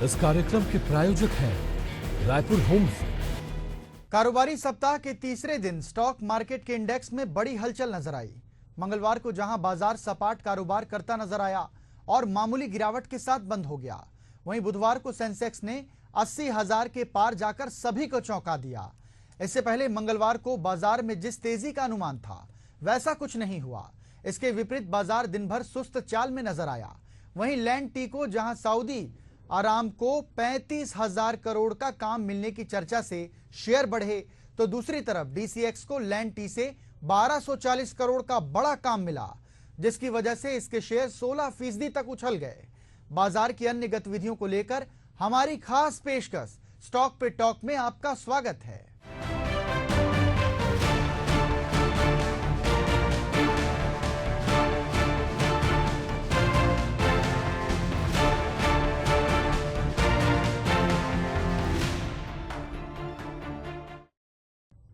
इस कार्यक्रम के प्रायोजक हैं रायपुर होम्स। कारोबारी सप्ताह के तीसरे दिन स्टॉक मार्केट के इंडेक्स में बड़ी हलचल नजर आई। मंगलवार को जहां बाजार सपाट कारोबार करता नजर आया और मामूली गिरावट के साथ बंद हो गया, वहीं बुधवार को सेंसेक्स ने 80,000 के पार जाकर सभी को चौंका दिया। इससे पहले मंगलवार को बाजार में जिस तेजी का अनुमान था वैसा कुछ नहीं हुआ। इसके विपरीत बाजार दिन भर सुस्त चाल में नजर आया। वहीं लैंड टी को जहां सऊदी आरामको 35,000 करोड़ का काम मिलने की चर्चा से शेयर बढ़े, तो दूसरी तरफ डीसीएक्स को लैंड टी से 1240 करोड़ का बड़ा काम मिला, जिसकी वजह से इसके शेयर 16% तक उछल गए। बाजार की अन्य गतिविधियों को लेकर हमारी खास पेशकश स्टॉक पे टॉक में आपका स्वागत है।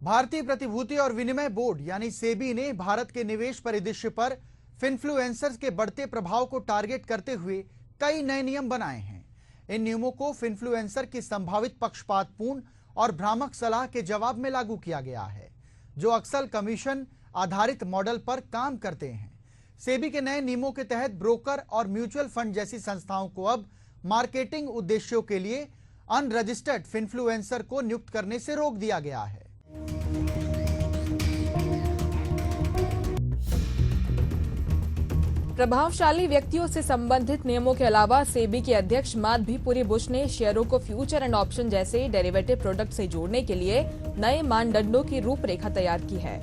भारतीय प्रतिभूति और विनिमय बोर्ड यानी सेबी ने भारत के निवेश परिदृश्य पर फिनफ्लुएंसर्स के बढ़ते प्रभाव को टारगेट करते हुए कई नए नियम बनाए हैं। इन नियमों को फिनफ्लुएंसर की संभावित पक्षपातपूर्ण और भ्रामक सलाह के जवाब में लागू किया गया है, जो अक्सर कमीशन आधारित मॉडल पर काम करते हैं। सेबी के नए नियमों के तहत ब्रोकर और म्यूचुअल फंड जैसी संस्थाओं को अब मार्केटिंग उद्देश्यों के लिए अनरजिस्टर्ड फिनफ्लुएंसर को नियुक्त करने से रोक दिया गया है। प्रभावशाली व्यक्तियों से संबंधित नियमों के अलावा सेबी के अध्यक्ष माधवी बुश ने शेयरों को फ्यूचर एंड ऑप्शन जैसे डेरिवेटिव प्रोडक्ट से जोड़ने के लिए नए मानदंडों की रूपरेखा तैयार की है।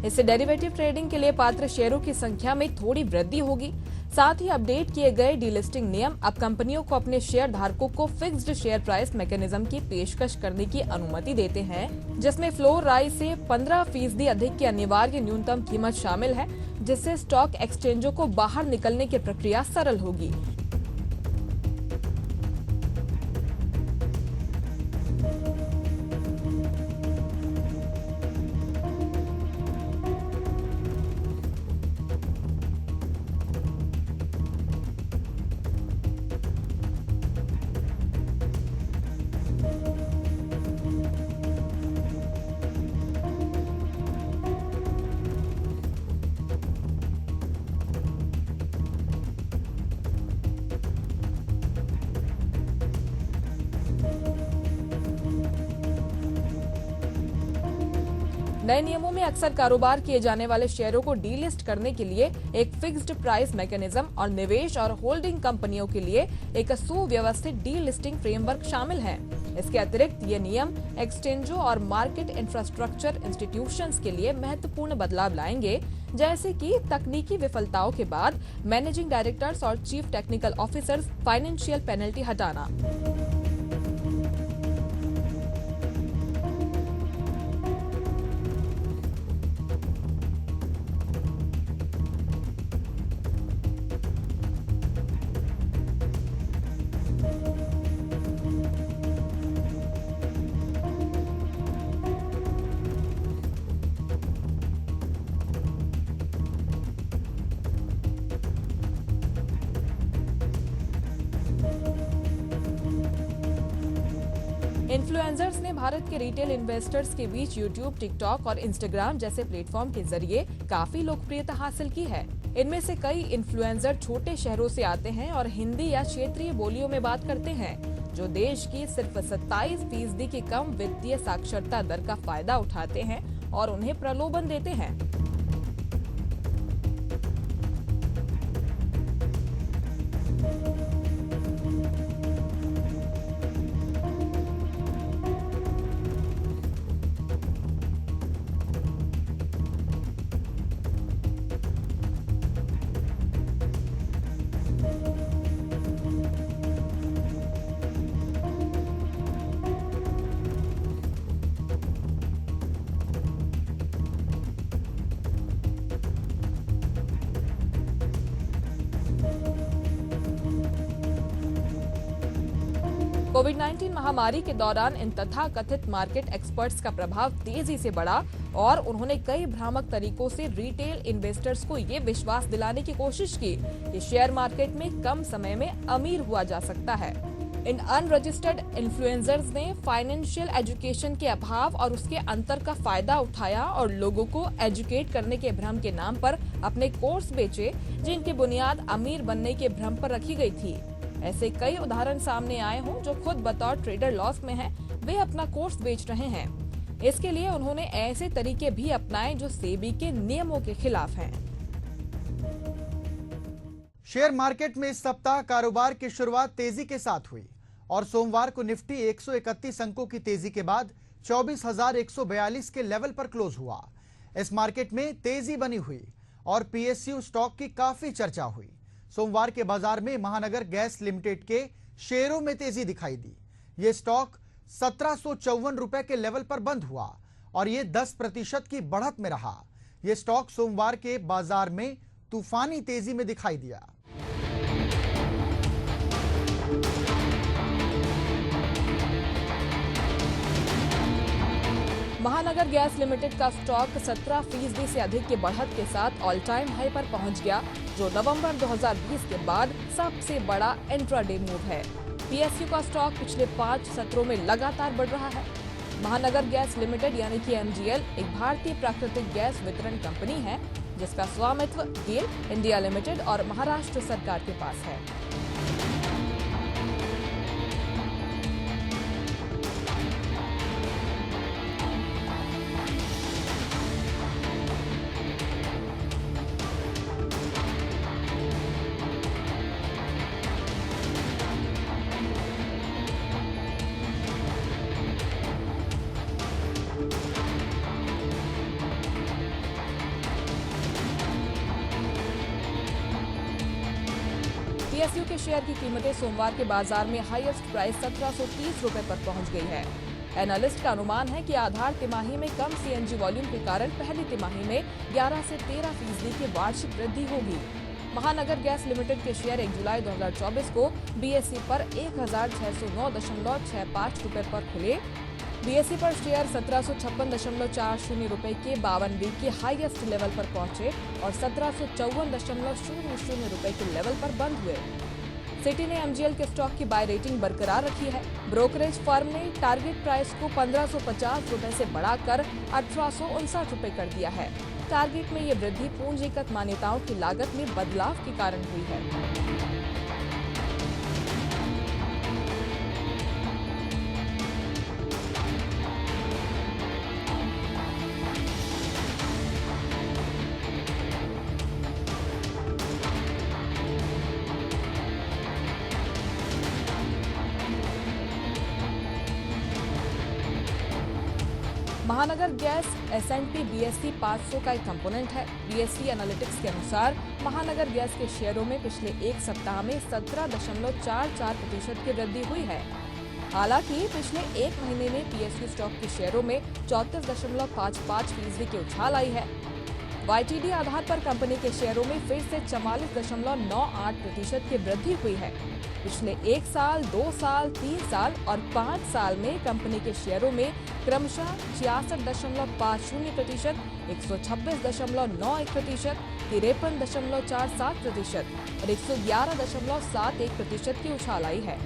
इससे डेरिवेटिव ट्रेडिंग के लिए पात्र शेयरों की संख्या में थोड़ी वृद्धि होगी। साथ ही अपडेट किए गए डीलिस्टिंग नियम अब कंपनियों को अपने शेयर धारकों को फिक्स्ड शेयर प्राइस मैकेनिज्म की पेशकश करने की अनुमति देते हैं, जिसमें फ्लोर राइज से 15% अधिक की अनिवार्य न्यूनतम कीमत शामिल है, जिससे स्टॉक एक्सचेंजों को बाहर निकलने की प्रक्रिया सरल होगी। नए नियमों में अक्सर कारोबार किए जाने वाले शेयरों को डीलिस्ट करने के लिए एक फिक्स्ड प्राइस मैकेनिज्म और निवेश और होल्डिंग कंपनियों के लिए एक सुव्यवस्थित डीलिस्टिंग फ्रेमवर्क शामिल है। इसके अतिरिक्त ये नियम एक्सचेंजों और मार्केट इंफ्रास्ट्रक्चर इंस्टीट्यूशंस के लिए महत्वपूर्ण बदलाव लाएंगे, जैसे कि तकनीकी विफलताओं के बाद मैनेजिंग डायरेक्टर्स और chief technical officers financial penalty हटाना। इन्फ्लुएंसर्स ने भारत के रिटेल इन्वेस्टर्स के बीच यूट्यूब, टिकटॉक और इंस्टाग्राम जैसे प्लेटफॉर्म के जरिए काफी लोकप्रियता हासिल की है। इनमें से कई इन्फ्लुएंसर छोटे शहरों से आते हैं और हिंदी या क्षेत्रीय बोलियों में बात करते हैं, जो देश की सिर्फ 27% की कम वित्तीय साक्षरता दर का फायदा उठाते हैं और उन्हें प्रलोभन देते हैं। कोविड-19 महामारी के दौरान इन तथाकथित मार्केट एक्सपर्ट्स का प्रभाव तेजी से बढ़ा और उन्होंने कई भ्रामक तरीकों से रिटेल इन्वेस्टर्स को ये विश्वास दिलाने की कोशिश की कि शेयर मार्केट में कम समय में अमीर हुआ जा सकता है। इन अनरजिस्टर्ड इन्फ्लुएंसर्स ने फाइनेंशियल एजुकेशन के अभाव और उसके अंतर का फायदा उठाया और लोगों को एजुकेट करने के भ्रम के नाम पर अपने कोर्स बेचे, जिनकी बुनियाद अमीर बनने के भ्रम पर रखी गई थी। ऐसे कई उदाहरण सामने आए हों जो खुद बतौर ट्रेडर लॉस में हैं, वे अपना कोर्स बेच रहे हैं। इसके लिए उन्होंने ऐसे तरीके भी अपनाए जो सेबी के नियमों के खिलाफ हैं। शेयर मार्केट में इस सप्ताह कारोबार की शुरुआत तेजी के साथ हुई और सोमवार को निफ्टी 131 अंकों की तेजी के बाद 24,142 के लेवल पर क्लोज हुआ। इस मार्केट में तेजी बनी हुई और पीएसयू स्टॉक की काफी चर्चा हुई। सोमवार के बाजार में महानगर गैस लिमिटेड के शेयरों में तेजी दिखाई दी। ये स्टॉक 1754 रुपए के लेवल पर बंद हुआ और ये 10% की बढ़त में रहा। ये स्टॉक सोमवार के बाजार में तूफानी तेजी में दिखाई दिया। महानगर गैस लिमिटेड का स्टॉक 17% से अधिक की बढ़त के साथ ऑल टाइम हाई पर पहुंच गया, जो नवंबर 2020 के बाद सबसे बड़ा इंट्राडे मूव है। पीएसयू का स्टॉक पिछले 5 सत्रों में लगातार बढ़ रहा है। महानगर गैस लिमिटेड यानी कि एमजीएल एक भारतीय प्राकृतिक गैस वितरण कंपनी है, जिसका स्वामित्व गेल इंडिया लिमिटेड और महाराष्ट्र सरकार के पास है। पीएसयू के शेयर की कीमतें सोमवार के बाजार में हाईएस्ट प्राइस 1730 रुपए पर पहुंच गई है। एनालिस्ट का अनुमान है कि आधार तिमाही में कम सीएनजी वॉल्यूम के कारण पहली तिमाही में 11 से 13% की वार्षिक वृद्धि होगी। महानगर गैस लिमिटेड के शेयर 1 जुलाई 2024 को बीएसई पर 1609.65 रुपए पर खुले। बीएसई पर शेयर 1756.40 रुपए के 52 वीक के हाईएस्ट लेवल पर पहुंचे और 1754.00 रुपए के लेवल पर बंद हुए। सिटी ने एमजीएल के स्टॉक की बाय रेटिंग बरकरार रखी है। ब्रोकरेज फर्म ने टारगेट प्राइस को 1550 रुपए से बढ़ाकर 1859 रुपए कर दिया है। टारगेट में ये वृद्धि पूंजीगत मान्यताओं की लागत में बदलाव के कारण हुई है। महानगर गैस S&P BSE 500 का एक कंपोनेंट है। BSE एनालिटिक्स के अनुसार महानगर गैस के शेयरों में पिछले एक सप्ताह में 17.44% की वृद्धि हुई है। हालांकि पिछले एक महीने में पीएसयू स्टॉक के शेयरों में 34.55% की उछाल आई है। YTD आधार पर कंपनी के शेयरों में फिर से 44.98% की वृद्धि हुई है। पिछले 1 साल, 2 साल, 3 साल और 5 साल में कंपनी के शेयरों में क्रमशः 66.50%, 126.91%, 53.47% और 111.71% की उछाल आई है।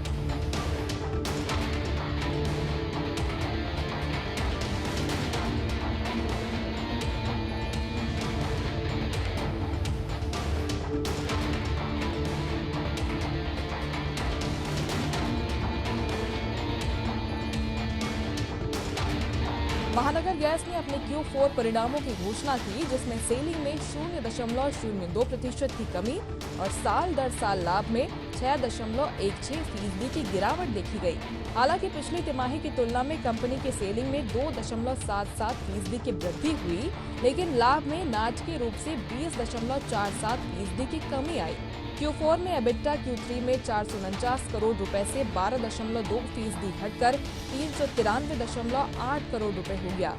महानगर गैस ने अपने Q4 परिणामों की घोषणा की, जिसमें सेलिंग में 0.02% की कमी और साल दर साल लाभ में 6.16% की गिरावट देखी गई। हालांकि पिछली तिमाही की तुलना में कंपनी के सेलिंग में 2.77% की वृद्धि हुई, लेकिन लाभ में नाटकीय रूप से 20.47% की कमी आई। Q4 में एबिटा Q3 में 449 करोड़ रुपए से 12.2% घटकर 393.8 करोड़ रुपए हो गया।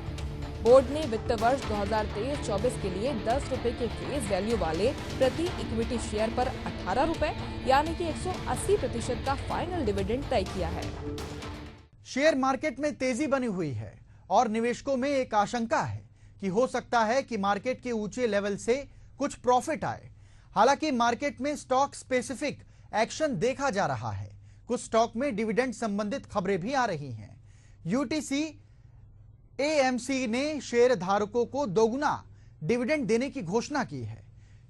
बोर्ड ने वित्त वर्ष 2023-24 के लिए 10 रुपए के फेस वैल्यू वाले प्रति इक्विटी शेयर पर 18 रुपए यानी कि 180% का फाइनल डिविडेंड तय किया है। शेयर मार्केट में तेजी बनी हुई है और निवेशकों में एक आशंका है कि हो सकता है कि मार्केट के ऊंचे लेवल से कुछ प्रॉफिट आए। हालांकि मार्केट में स्टॉक स्पेसिफिक एक्शन देखा जा रहा है। कुछ स्टॉक में डिविडेंड संबंधित खबरें भी आ रही हैं। यूटीसी एएमसी ने शेयर धारकों को दोगुना डिविडेंड देने की घोषणा की है।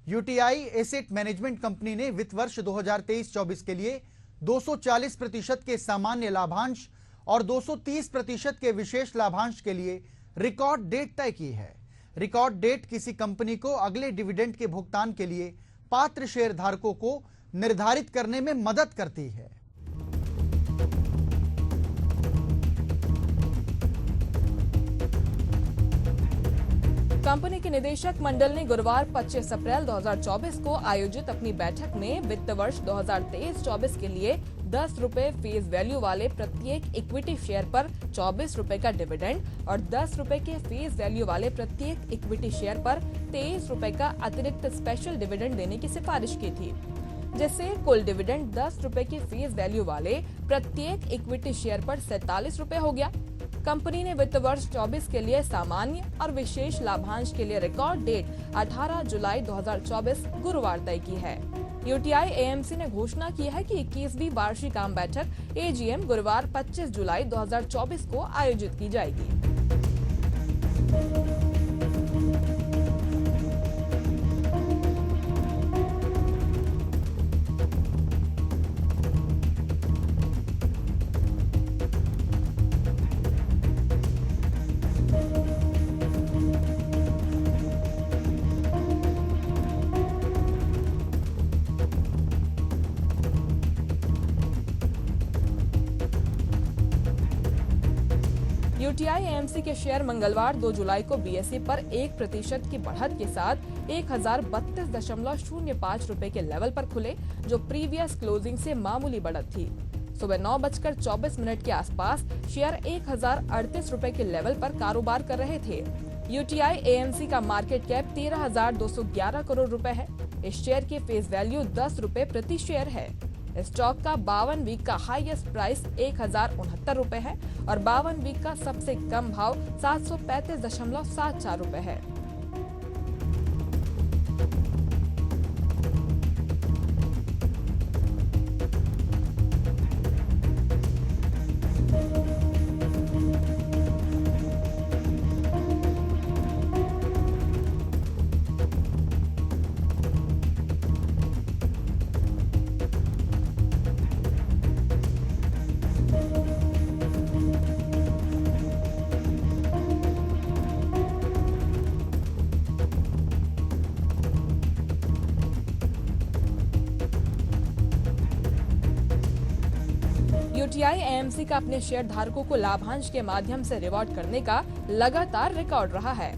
यूटीआई एसेट मैनेजमेंट कंपनी ने वित्त वर्ष 2023-24 के लिए 240% के सामान्य लाभांश और 230% के विशेष लाभांश के लिए रिकॉर्ड डेट तय की है। रिकॉर्ड डेट किसी कंपनी को अगले डिविडेंड के भुगतान के लिए पात्र शेयर धारकों को निर्धारित करने में मदद करती है। कंपनी के निदेशक मंडल ने गुरुवार 25 अप्रैल 2024 को आयोजित अपनी बैठक में वित्त वर्ष 2023-24 के लिए 10 रुपए फेस वैल्यू वाले प्रत्येक इक्विटी शेयर पर 24 रुपए का डिविडेंड और 10 रुपए के फेस वैल्यू वाले प्रत्येक इक्विटी शेयर पर 23 रुपए का अतिरिक्त स्पेशल डिविडेंड देने की सिफारिश की थी, जिससे कुल डिविडेंड 10 रुपए के फेस वैल्यू वाले प्रत्येक इक्विटी शेयर पर 47 रुपए हो गया। कंपनी ने वित्त वर्ष 24 के लिए सामान्य और विशेष लाभांश के लिए रिकॉर्ड डेट 18 जुलाई 2024 गुरुवार तय की है। यूटीआई एएमसी ने घोषणा की है कि 21वीं वार्षिक आम बैठक एजीएम गुरुवार 25 जुलाई 2024 को आयोजित की जाएगी। यूटीआई एएमसी के शेयर मंगलवार 2 जुलाई को बीएसई पर 1% की बढ़त के साथ 1032.05 रुपए के लेवल पर खुले, जो प्रीवियस क्लोजिंग से मामूली बढ़त थी। सुबह 9:24 के आसपास शेयर 1038 रुपए के लेवल पर कारोबार कर रहे थे। यूटीआई एएमसी का मार्केट कैप 13,211 करोड़ रुपए है। इस शेयर की फेस वैल्यू 10 रुपए प्रति शेयर है। स्टॉक का 52 वीक का हाईएस्ट प्राइस 1069 रुपए है और 52 वीक का सबसे कम भाव 735.74 रुपए है। यूटीआई एएमसी का अपने शेयर धारकों को लाभांश के माध्यम से रिवॉर्ड करने का लगातार रिकॉर्ड रहा है।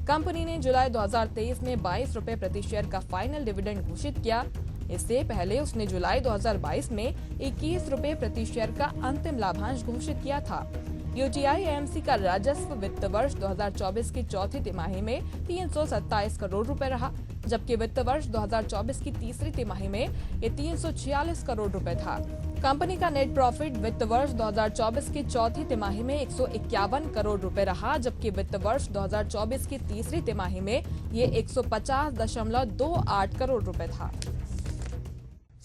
कंपनी ने जुलाई 2023 में 22 रुपए प्रति शेयर का फाइनल डिविडेंड घोषित किया। इससे पहले उसने जुलाई 2022 में 21 रुपए प्रति शेयर का अंतिम लाभांश घोषित किया था। यूटीआई एएमसी का राजस्व वित्त वर्ष 2024 की चौथी तिमाही में 327 करोड़ रुपए रहा, जबकि वित्त वर्ष 2024 की तीसरी तिमाही में ये 346 करोड़ रुपए था। कंपनी का नेट प्रॉफिट वित्त वर्ष 2024 की चौथी तिमाही में 151 करोड़ रुपए रहा, जबकि वित्त वर्ष 2024 की तीसरी तिमाही में ये 150.28 करोड़ रुपए था।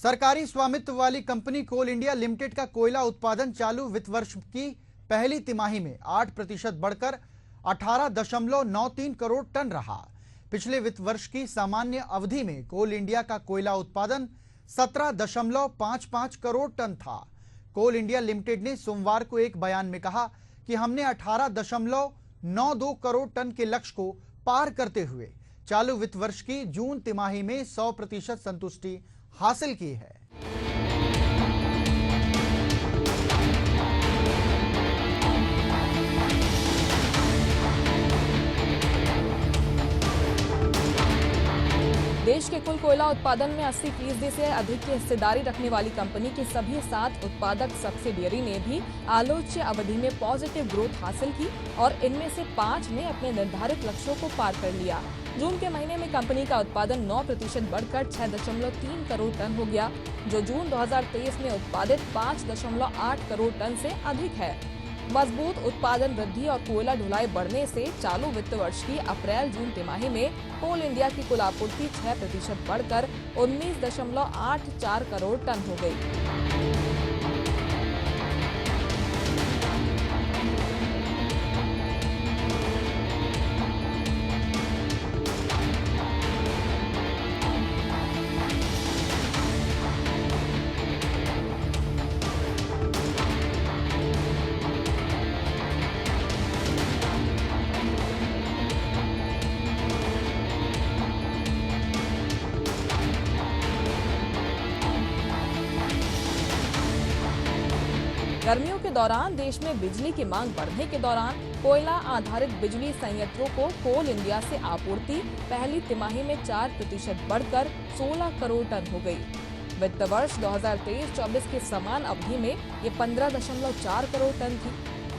सरकारी स्वामित्व वाली कंपनी कोल इंडिया लिमिटेड का कोयला उत्पादन चालू वित्त वर्ष की पहली तिमाही में 8% बढ़कर 18.93 करोड़ टन रहा। पिछले वित्त वर्ष की सामान्य अवधि में कोल इंडिया का कोयला उत्पादन 17.55 करोड़ टन था। कोल इंडिया लिमिटेड ने सोमवार को एक बयान में कहा कि हमने 18.92 करोड़ टन के लक्ष्य को पार करते हुए चालू वित्त वर्ष की जून तिमाही में 100% संतुष्टि हासिल की है। देश के कुल कोयला उत्पादन में 80% से अधिक की हिस्सेदारी रखने वाली कंपनी की सभी 7 उत्पादक सब्सिडियरी ने भी आलोच्य अवधि में पॉजिटिव ग्रोथ हासिल की और इनमें से 5 ने अपने निर्धारित लक्ष्यों को पार कर लिया। जून के महीने में कंपनी का उत्पादन 9% बढ़कर 6.3 करोड़ टन हो गया, जो जून 2023 में उत्पादित 5.8 करोड़ टन से अधिक है। मजबूत उत्पादन वृद्धि और कोयला ढुलाई बढ़ने से चालू वित्त वर्ष की अप्रैल-जून तिमाही में कोल इंडिया की कुल आपूर्ति 6% बढ़कर 19.84 करोड़ टन हो गई। गर्मियों के दौरान देश में बिजली की मांग बढ़ने के दौरान कोयला आधारित बिजली संयंत्रों को कोल इंडिया से आपूर्ति पहली तिमाही में 4% बढ़कर 16 करोड़ टन हो गई। वित्त वर्ष 2023-24 के समान अवधि में ये 15.4 करोड़ टन थी।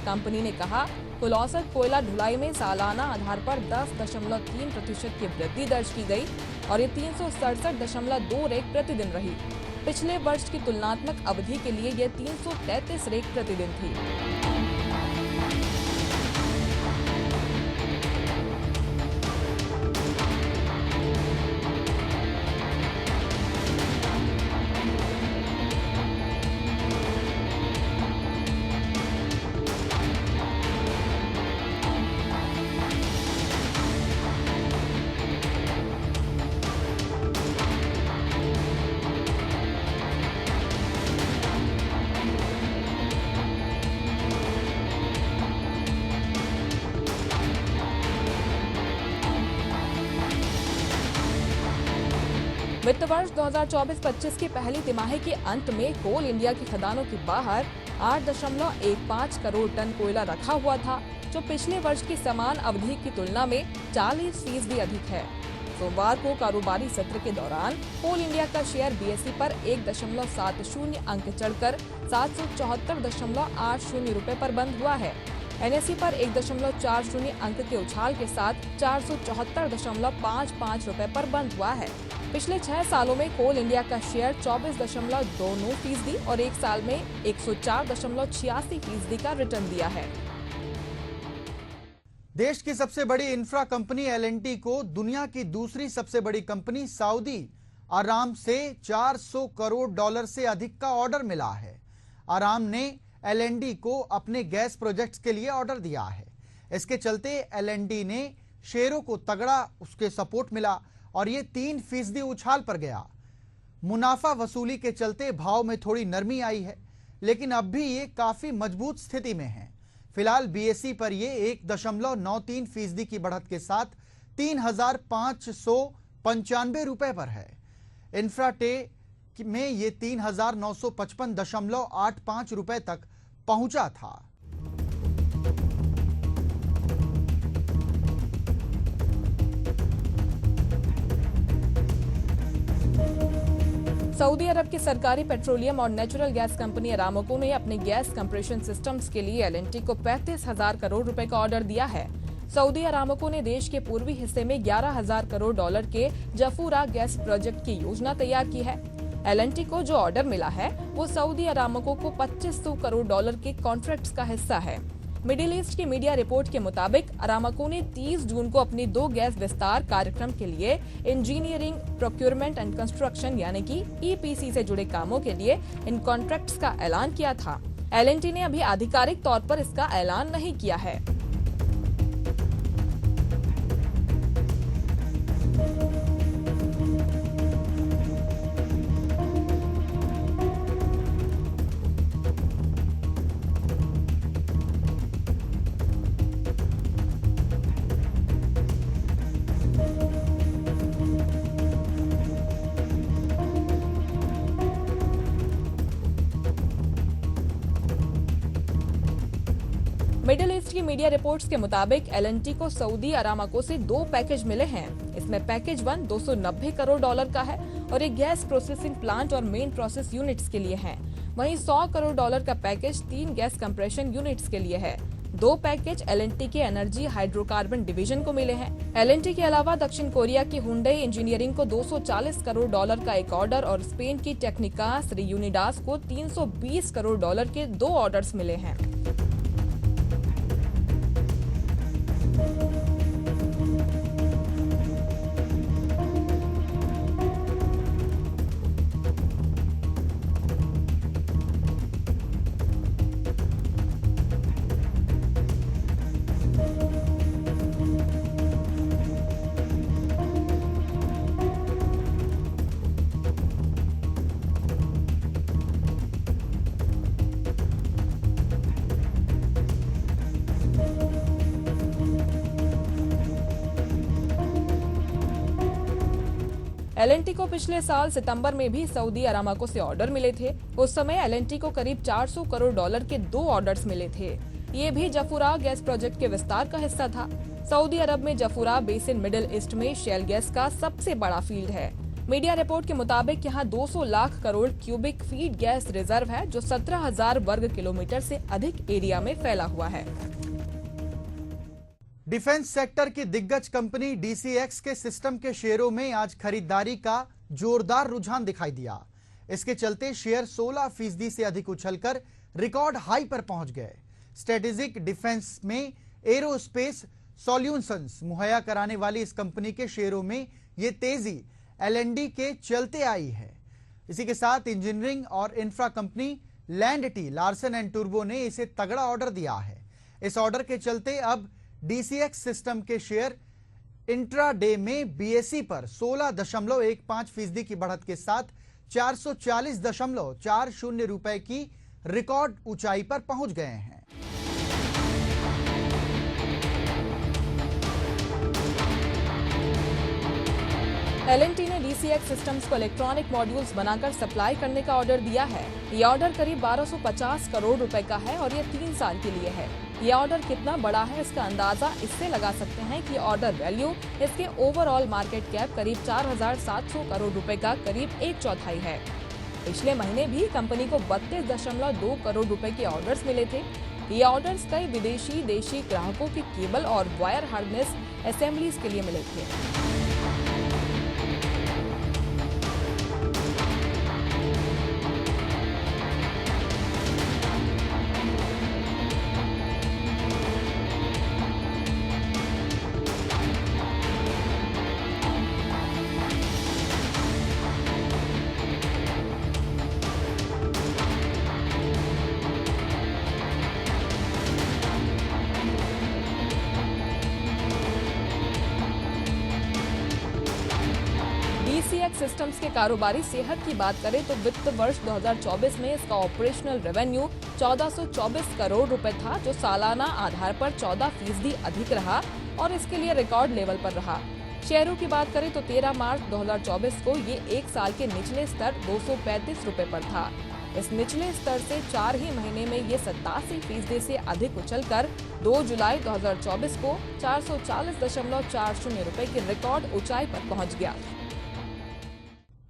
कंपनी ने कहा, कुल औसत कोयला ढुलाई में सालाना आधार पर 10.3% की वृद्धि दर्ज की गई और ये 367.2 रेक प्रतिदिन रही। पिछले वर्ष की तुलनात्मक अवधि के लिए ये 333 रेक प्रतिदिन थी। वित्त वर्ष 2024-25 की पहली तिमाही के अंत में कोल इंडिया की खदानों के बाहर 8.15 करोड़ टन कोयला रखा हुआ था, जो पिछले वर्ष की समान अवधि की तुलना में 40% अधिक है। सोमवार को कारोबारी सत्र के दौरान कोल इंडिया का शेयर बीएसई पर 1.70 अंक चढ़कर 774.80 रुपए पर बंद हुआ है। एनएसई पर 1.40 अंक के उछाल के साथ 474.55 रुपए पर बंद हुआ है। पिछले 6 सालों में कोल इंडिया का शेयर 24.29% और एक साल में 104.86% का रिटर्न दिया है। देश की सबसे बड़ी इंफ्रा कंपनी एल&टी को दुनिया की दूसरी सबसे बड़ी कंपनी सऊदी अराम से $400 करोड़ से अधिक का ऑर्डर मिला है। अराम ने एल&टी को अपने गैस प्रोजेक्ट्स के लिए ऑर्डर दिया है। इसके चलते एल&टी ने शेयरों को तगड़ा उसके सपोर्ट मिला और ये 3% उछाल पर गया। मुनाफा वसूली के चलते भाव में थोड़ी नरमी आई है, लेकिन अब भी ये काफी मजबूत स्थिति में है। फिलहाल बीएसई पर ये 1.93% की बढ़त के साथ 3,595 रुपए पर है। इंफ्राटे में ये 3,955.85 रुपए तक पहुंचा था। सऊदी अरब की सरकारी पेट्रोलियम और नेचुरल गैस कंपनी अरामको ने अपने गैस कंप्रेशन सिस्टम्स के लिए एल&टी को 35,000 करोड़ रुपए का ऑर्डर दिया है। सऊदी अरामको ने देश के पूर्वी हिस्से में $11,000 करोड़ के जफूरा गैस प्रोजेक्ट की योजना तैयार की है। एल&टी को जो ऑर्डर मिला है वो सऊदी अरामको को 2,500 करोड़ के कॉन्ट्रैक्ट्स का हिस्सा है। मिडिल ईस्ट की मीडिया रिपोर्ट के मुताबिक अरामको ने 30 जून को अपनी 2 गैस विस्तार कार्यक्रम के लिए इंजीनियरिंग, प्रोक्योरमेंट एंड कंस्ट्रक्शन यानी कि ईपीसी से जुड़े कामों के लिए इन कॉन्ट्रैक्ट्स का ऐलान किया था। एल&टी ने अभी आधिकारिक तौर पर इसका ऐलान नहीं किया है। मिडिल ईस्ट की मीडिया रिपोर्ट्स के मुताबिक एल&टी को सऊदी अरामको से 2 पैकेज मिले हैं। इसमें पैकेज 1 $290 करोड़ का है और एक गैस प्रोसेसिंग प्लांट और मेन प्रोसेस यूनिट्स के लिए है। वहीं $100 करोड़ का पैकेज 3 गैस कंप्रेशन यूनिट्स के लिए है। 2 पैकेज एल&टी के एनर्जी हाइड्रोकार्बन डिवीजन को मिले हैं। एल&टी के अलावा दक्षिण कोरिया की हुंडई इंजीनियरिंग को $240 करोड़ का एक ऑर्डर और स्पेन की टेक्निकास यूनिडास को $320 करोड़ के 2 ऑर्डर्स मिले हैं। एल&टी को पिछले साल सितंबर में भी सऊदी अरामको से ऑर्डर मिले थे। उस समय एल&टी को करीब $400 करोड़ के 2 ऑर्डर्स मिले थे। ये भी जफूरा गैस प्रोजेक्ट के विस्तार का हिस्सा था। सऊदी अरब में जफूरा बेसिन मिडिल ईस्ट में शेल गैस का सबसे बड़ा फील्ड है। मीडिया रिपोर्ट के मुताबिक यहाँ 200 lakh crore cubic feet gas reserve है, जो 17,000 वर्ग किलोमीटर से अधिक एरिया में फैला हुआ है। डिफेंस सेक्टर की दिग्गज कंपनी डीसीएक्स के सिस्टम के शेयरों में आज खरीदारी का जोरदार रुझान दिखाई दिया। इसके चलते शेयर 16% से अधिक उछलकर रिकॉर्ड हाई पर पहुंच गए। स्ट्रेटेजिक डिफेंस में एरोस्पेस सॉल्यूशंस मुहैया कराने वाली इस कंपनी के शेयरों में ये तेजी एल&डी के चलते आई है। इसी के साथ इंजीनियरिंग और इंफ्रा कंपनी लैंड लार्सन एंड टूर्बो ने इसे तगड़ा ऑर्डर दिया है। इस ऑर्डर के चलते अब डीसीएक्स सिस्टम के शेयर इंट्राडे में बीएसई पर 16.15% की बढ़त के साथ 440.40 रुपए की रिकॉर्ड ऊंचाई पर पहुंच गए हैं। एल&टी ने डीसीएक्स सिस्टम्स को इलेक्ट्रॉनिक मॉड्यूल्स बनाकर सप्लाई करने का ऑर्डर दिया है। ये ऑर्डर करीब 1250 करोड़ रुपए का है और ये 3 साल के लिए है। ये ऑर्डर कितना बड़ा है इसका अंदाजा इससे लगा सकते हैं कि ऑर्डर वैल्यू इसके ओवरऑल मार्केट कैप करीब 4,700 करोड़ रुपए का करीब 1/4 है। पिछले महीने भी कंपनी को 32.2 करोड़ रुपए के ऑर्डर्स मिले थे। ये ऑर्डर्स कई विदेशी देशी ग्राहकों की केबल और वायर हार्नेस असेंबलीज के लिए मिले थे। डीसीएक्स सिस्टम्स के कारोबारी सेहत की बात करें तो वित्त वर्ष 2024 में इसका ऑपरेशनल रेवेन्यू 1424 करोड़ रुपए था, जो सालाना आधार पर 14% अधिक रहा और इसके लिए रिकॉर्ड लेवल पर रहा। शेयरों की बात करें तो 13 मार्च 2024 को ये 1 साल के निचले स्तर 235 रुपए पर था। इस निचले स्तर से 4 ही महीने में ये 87% से अधिक उछलकर 2 जुलाई 2024 को 440.40 रुपए की रिकॉर्ड ऊंचाई पर पहुंच गया।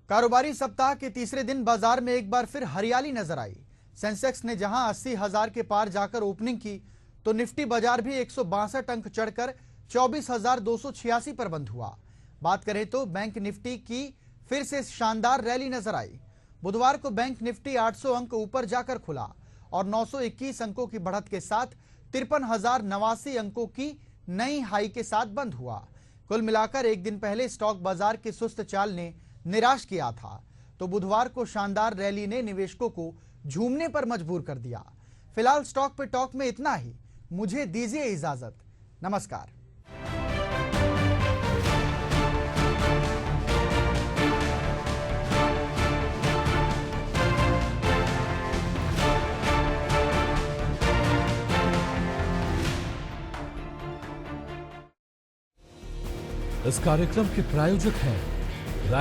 कारोबारी सप्ताह के तीसरे दिन बाजार में एक बार फिर हरियाली नजर आई। सेंसेक्स ने जहां 80,000 के पार जाकर ओपनिंग की, तो निफ्टी बाजार भी 162 अंक चढ़कर 24,286 पर बंद हुआ। बात करें तो बैंक निफ्टी की फिर से शानदार रैली नजर आई। बुधवार को बैंक निफ्टी 800 अंक ऊपर जाकर खुला और 921 अंकों की बढ़त के साथ 53,089 अंकों की नई हाई के साथ बंद हुआ। कुल मिलाकर एक दिन पहले स्टॉक बाजार की सुस्त चाल ने निराश किया था, तो बुधवार को शानदार रैली ने निवेशकों को झूमने पर मजबूर कर दिया। फिलहाल स्टॉक पे टॉक में इतना ही। मुझे दीजिए इजाजत। नमस्कार। इस कार्यक्रम के प्रायोजक हैं